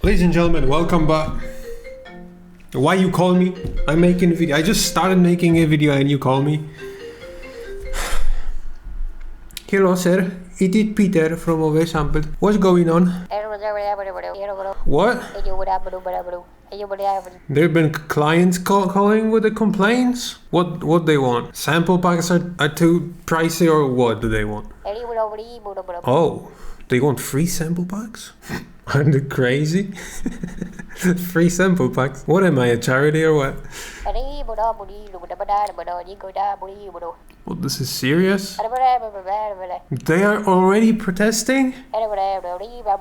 Ladies and gentlemen, welcome back. Why you call me? I'm making a video. I just started making a video and you call me. Hello sir, it is Peter from Oversampled. What's going on? What? There have been clients calling with the complaints? What they want? Sample packs are too pricey, or what do they want? Oh, they want free sample packs? Aren't they crazy? Free sample packs? What am I, a charity or what? What, this is serious? They are already protesting?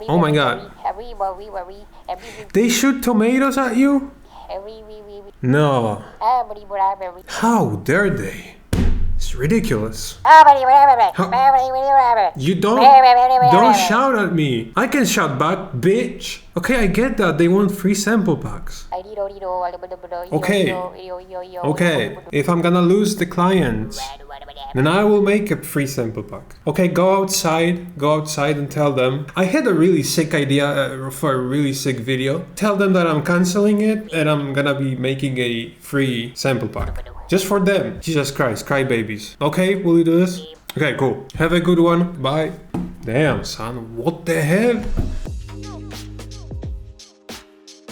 Oh my god. They shoot tomatoes at you? No. How dare they? It's ridiculous. You don't shout at me. I can shout back, bitch. Okay, I get that. They want free sample packs. Okay. If I'm gonna lose the clients, then I will make a free sample pack. Okay, go outside and tell them. I had a really sick idea for a really sick video. Tell them that I'm canceling it and I'm gonna be making a free sample pack. Just for them. Jesus Christ, crybabies. Okay, will you do this? Okay, cool. Have a good one. Bye. Damn, son, what the hell?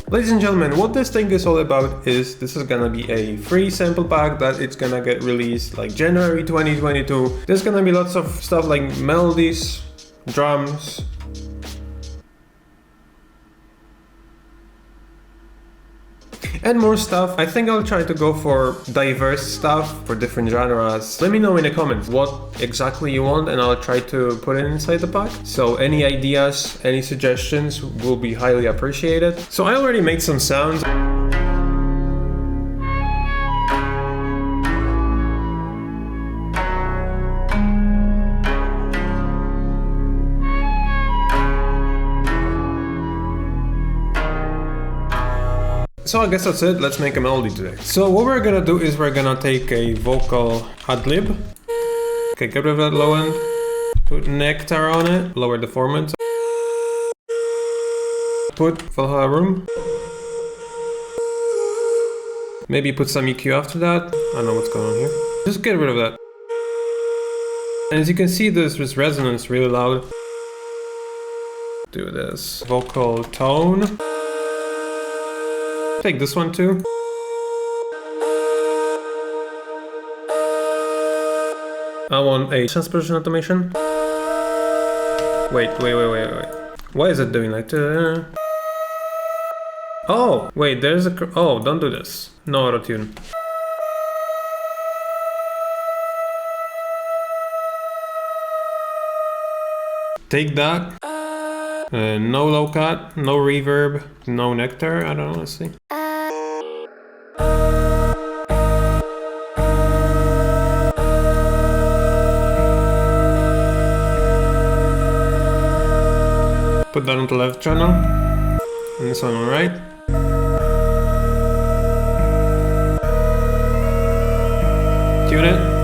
Ladies and gentlemen, what this thing is all about is this is gonna be a free sample pack that it's gonna get released like January 2022. There's gonna be lots of stuff like melodies, drums, and more stuff. I think I'll try to go for diverse stuff for different genres. Let me know in the comments what exactly you want and I'll try to put it inside the pack. So any ideas, any suggestions will be highly appreciated. So I already made some sounds. So I guess that's it, let's make a melody today. So what we're gonna do is we're gonna take a vocal ad-lib. Okay, get rid of that low end. Put Nectar on it, lower the formant. Put Valhalla Room. Maybe put some EQ after that. I don't know what's going on here. Just get rid of that. And as you can see, there's this resonance really loud. Do this. Vocal tone. Take this one too. I want a transposition automation. Wait. Why is it doing like that? Oh, wait, there's a... Oh, don't do this. No auto-tune. Take that. No low cut, no reverb, no nectar. I don't know, let's see. Put that on the left channel, and this one on the right. Tune it.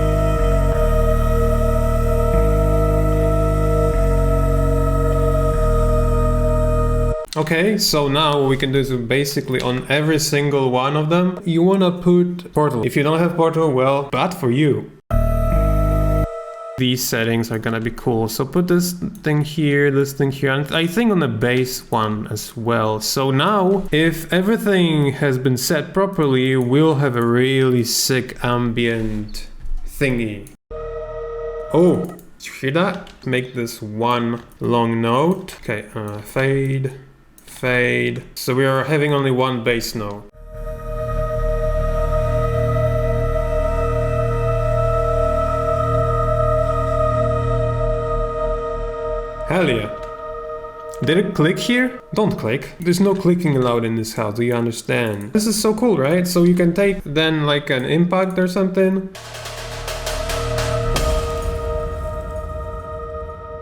Okay, so now what we can do is basically on every single one of them, you wanna put Portal. If you don't have Portal, well, bad for you. These settings are gonna be cool. So put this thing here, and I think on the bass one as well. So now, if everything has been set properly, we'll have a really sick ambient thingy. Oh, did you hear that? Make this one long note. Okay, fade. So we are having only one bass note. Hell yeah. Did it click here? Don't click. There's no clicking allowed in this house, do you understand? This is so cool, right? So you can take then like an impact or something.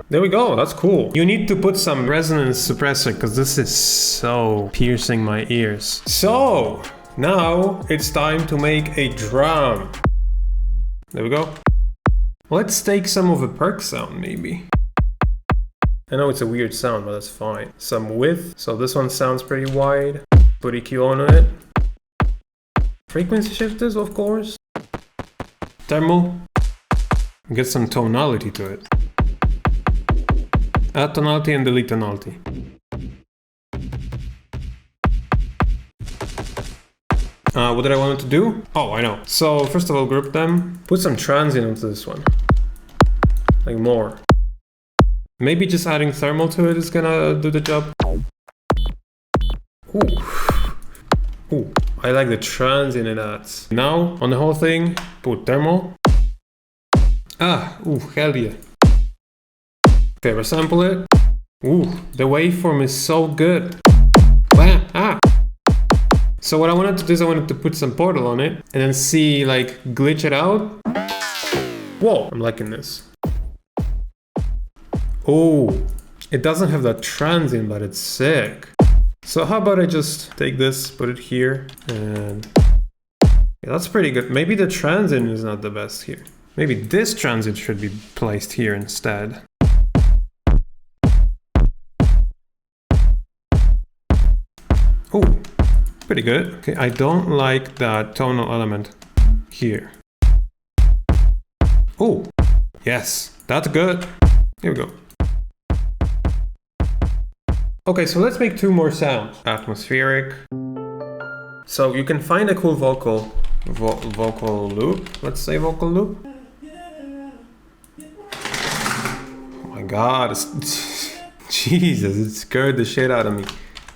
There we go, that's cool. You need to put some resonance suppressor because this is so piercing my ears. So, now it's time to make a drum. There we go. Let's take some of the perk sound maybe. I know it's a weird sound, but that's fine. Some width. So this one sounds pretty wide. Put EQ on it. Frequency shifters, of course. Thermal. Get some tonality to it. Add tonality and delete tonality. What did I want it to do? Oh, I know. So first of all, group them. Put some transient into this one. Like more. Maybe just adding thermal to it is gonna do the job. Ooh. Ooh. I like the transient it adds. Now, on the whole thing, put thermal. Ah, ooh, hell yeah. Okay, resample it. Ooh, the waveform is so good. Wow, ah. So what I wanted to do is I wanted to put some Portal on it and then see, like, glitch it out. Whoa, I'm liking this. Oh, it doesn't have that transient, but it's sick. So how about I just take this, put it here, and yeah, that's pretty good. Maybe the transient is not the best here. Maybe this transient should be placed here instead. Oh, pretty good. Okay, I don't like that tonal element here. Oh, yes, that's good. Here we go. Okay, so let's make two more sounds. Atmospheric. So you can find a cool vocal loop. Let's say vocal loop. Oh my god, Jesus, it scared the shit out of me.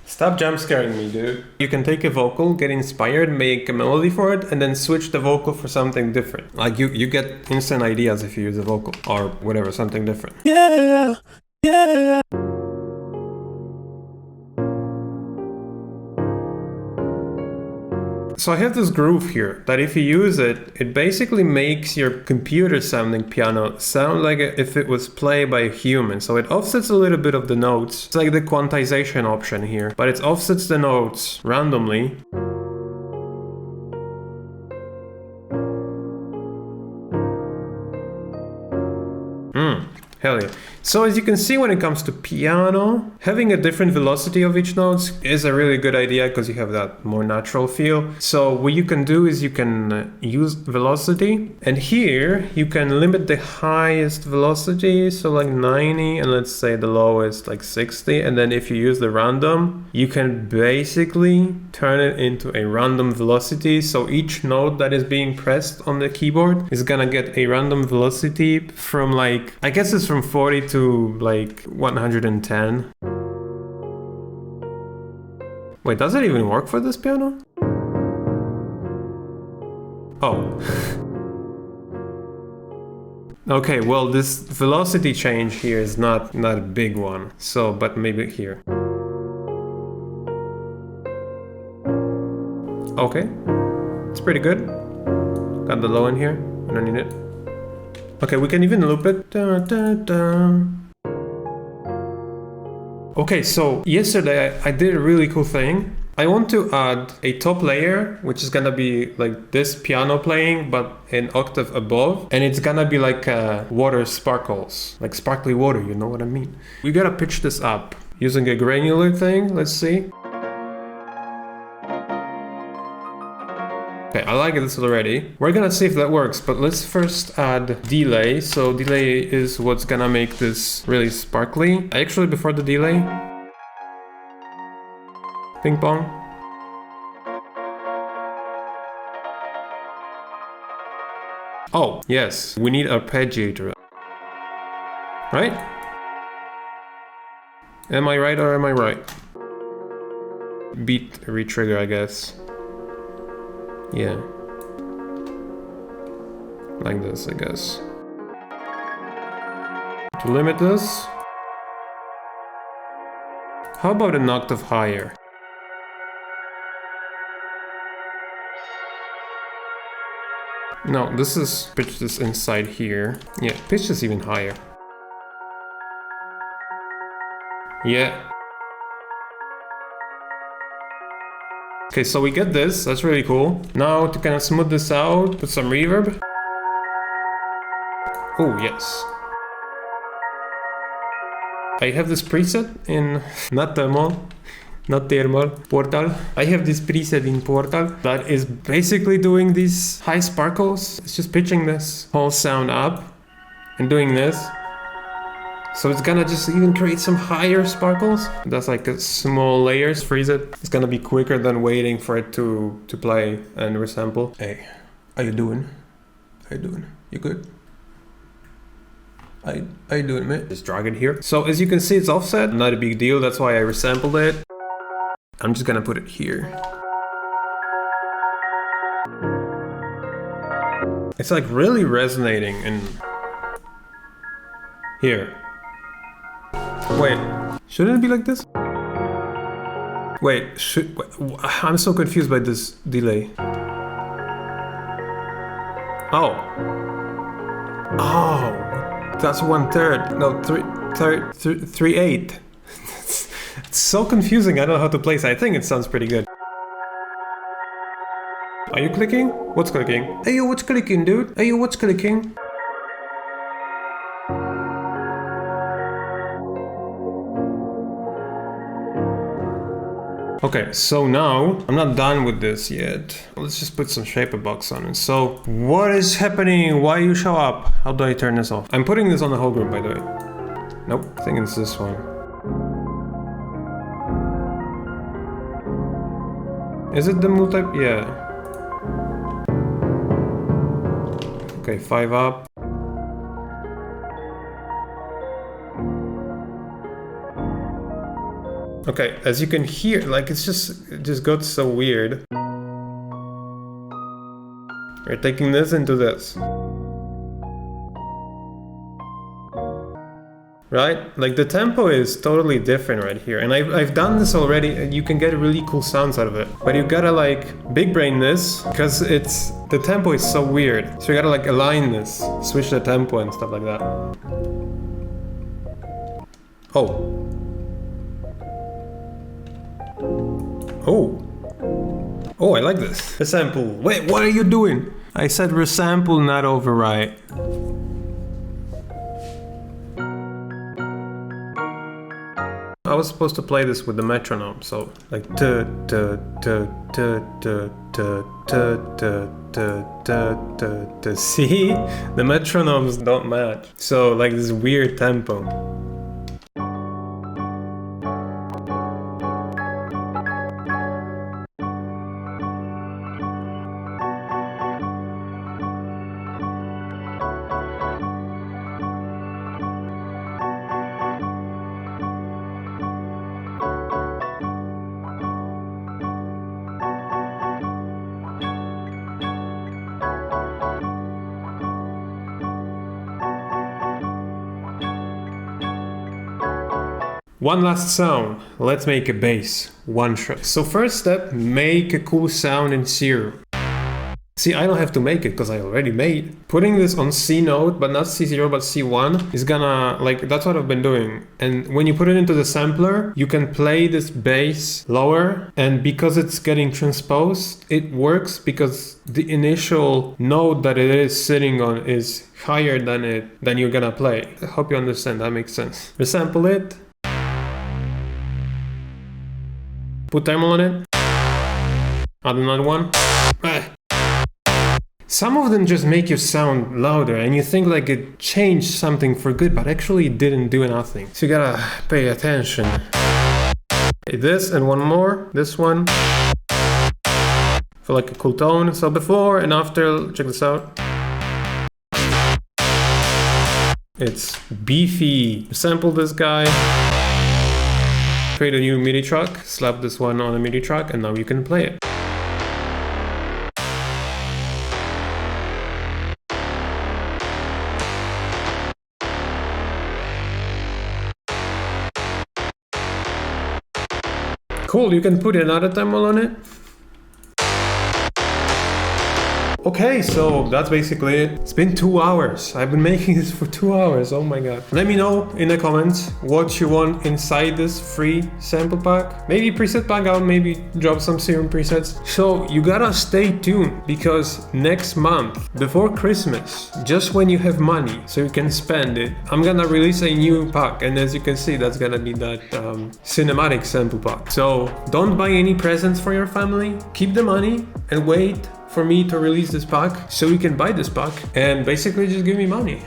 Stop jump scaring me, dude. You can take a vocal, get inspired, make a melody for it, and then switch the vocal for something different. Like you get instant ideas if you use a vocal or whatever, something different. Yeah. So I have this groove here that if you use it, it basically makes your computer sounding piano sound like if it was played by a human. So it offsets a little bit of the notes. It's like the quantization option here, but it offsets the notes randomly. Hell yeah. So as you can see, when it comes to piano, having a different velocity of each note is a really good idea because you have that more natural feel. So what you can do is you can use velocity, and here you can limit the highest velocity, so like 90, and let's say the lowest like 60. And then if you use the random, you can basically turn it into a random velocity. So each note that is being pressed on the keyboard is gonna get a random velocity from like, I guess it's from 40 to like 110. Wait, does it even work for this piano? Oh. Okay, well, this velocity change here is not a big one. So, but maybe here. Okay, it's pretty good. Got the low in here. I don't need it. Okay, we can even loop it. Da, da, da. Okay, so yesterday I did a really cool thing. I want to add a top layer, which is gonna be like this piano playing, but an octave above. And it's gonna be like water sparkles, like sparkly water, you know what I mean? We gotta pitch this up using a granular thing. Let's see. Okay, I like this already. We're gonna see if that works, but let's first add delay. So delay is what's gonna make this really sparkly. Actually, before the delay, ping pong. Oh, yes, we need arpeggiator. Right? Am I right or am I right? Beat retrigger, I guess. Yeah. Like this, I guess. To limit this, how about an octave higher? No, this is pitch this inside here. Yeah, pitch this even higher. Yeah. Okay, so we get this, that's really cool. Now to kind of smooth this out, put some reverb. Oh, yes. I have this preset in not thermal, Portal. I have this preset in Portal that is basically doing these high sparkles. It's just pitching this whole sound up and doing this. So it's gonna just even create some higher sparkles. That's like a small layers, freeze it. It's gonna be quicker than waiting for it to play and resample. Hey, how you doing? How you doing? You good? How you doing, mate? Just drag it here. So as you can see, it's offset, not a big deal. That's why I resampled it. I'm just gonna put it here. It's like really resonating in here. Wait, shouldn't it be like this? Wait, I'm so confused by this delay. Oh. Oh, that's 1/3. No, 3/8. It's so confusing. I don't know how to place it. I think it sounds pretty good. Are you clicking? What's clicking? Hey, yo, what's clicking, dude? Hey, yo, what's clicking? Okay, so now I'm not done with this yet. Let's just put some shaper box on it. So what is happening? Why you show up? How do I turn this off? I'm putting this on the whole group, by the way. Nope, I think it's this one. Is it the multi? Yeah. Okay, 5 up. Okay, as you can hear, like it just got so weird. We're taking this into this. Right? Like the tempo is totally different right here. And I've done this already and you can get really cool sounds out of it. But you gotta like big brain this because the tempo is so weird. So you gotta like align this, switch the tempo and stuff like that. Oh. Oh. Oh, I like this. Resample. Wait, what are you doing? I said resample, not overwrite. I was supposed to play this with the metronome, so like see? The metronomes don't match. So like this weird tempo. One last sound. Let's make a bass. One shot. So first step, make a cool sound in zero. See, I don't have to make it because I already made. Putting this on C note, but not C0, but C1 is gonna, like, that's what I've been doing. And when you put it into the sampler, you can play this bass lower. And because it's getting transposed, it works because the initial note that it is sitting on is higher than you're gonna play. I hope you understand, that makes sense. Resample it. Put thermal on it. Add another one. Some of them just make you sound louder and you think like it changed something for good, but actually it didn't do nothing. So you gotta pay attention. This and one more, this one. For like a cool tone. So before and after, check this out. It's beefy. Sample this guy. Create a new MIDI track, slap this one on a MIDI track, and now you can play it. Cool, you can put another thermal on it. Okay, so that's basically it. It's been 2 hours. I've been making this for 2 hours. Oh my god. Let me know in the comments what you want inside this free sample pack. Maybe preset pack out, maybe drop some serum presets. So you gotta stay tuned, because next month, before Christmas, just when you have money so you can spend it, I'm gonna release a new pack, and as you can see, that's gonna be that cinematic sample pack. So don't buy any presents for your family. Keep the money and wait for me to release this pack so you can buy this pack and basically just give me money.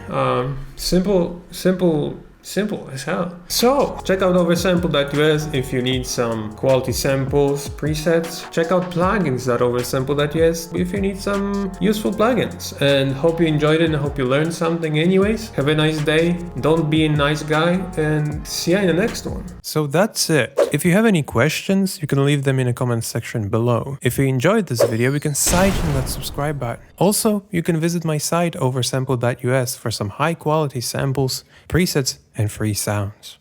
Simple as hell. So check out oversample.us if you need some quality samples, presets. Check out plugins.oversample.us if you need some useful plugins. And hope you enjoyed it and hope you learned something anyways. Have a nice day. Don't be a nice guy, and see ya in the next one. So that's it. If you have any questions, you can leave them in the comment section below. If you enjoyed this video, you can cite that subscribe button. Also, you can visit my site oversample.us for some high quality samples, presets, and free sounds.